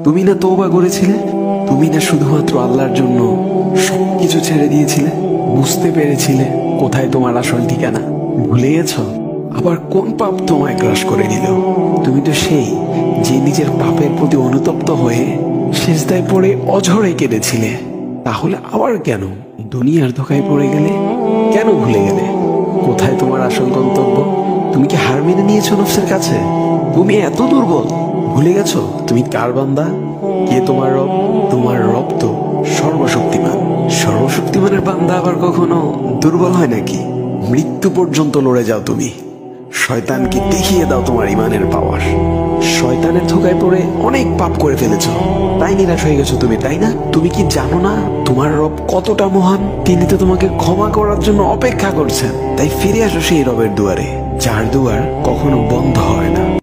তুমি না তওবা করেছিলে? তুমি না শুধুমাত্র আল্লাহর জন্য সবকিছু ছেড়ে দিয়েছিলে? বুঝতে পেরেছিলে কোথায় তোমার আসল ঠিকানা? ভুলে গেছ? আবার কোন পাপ তোমায় গ্রাস করে নিল? তুমি তো সেই যে নিজের পাপের প্রতি অনুতপ্ত হয়ে সিজদায় পড়ে অঝরে কেঁদেছিলে। তাহলে আবার কেন দুনিয়ার ধোঁকায় পড়ে গেলে? কেন ভুলে গেলে কোথায় তোমার আসল গন্তব্য? তুমি কি হার মেনে নিয়েছো নফসের কাছে? তুমি এত দুর্বল? ভুলে গেছো তুমি কার বান্দা? কে তোমার রব? তোমার রব তো সর্বশক্তিমান। সর্বশক্তিমানের বান্দা আবার কখনো দুর্বল হয় নাকি? মৃত্যু পর্যন্ত লড়ে যাও তুমি। শয়তানকে দেখিয়ে দাও তোমার ইমানের পাওয়ার। শয়তানের ধোঁকায় পড়ে অনেক পাপ করে ফেলেছ, তাই নিরাশ হয়ে গেছো তুমি, তাই না? তুমি কি জানো না তোমার রব কতটা মহান? তিনি তো তোমাকে ক্ষমা করার জন্য অপেক্ষা করছেন। তাই ফিরে আসো সেই রবের দুয়ারে, যার দুয়ার কখনো বন্ধ হয় না।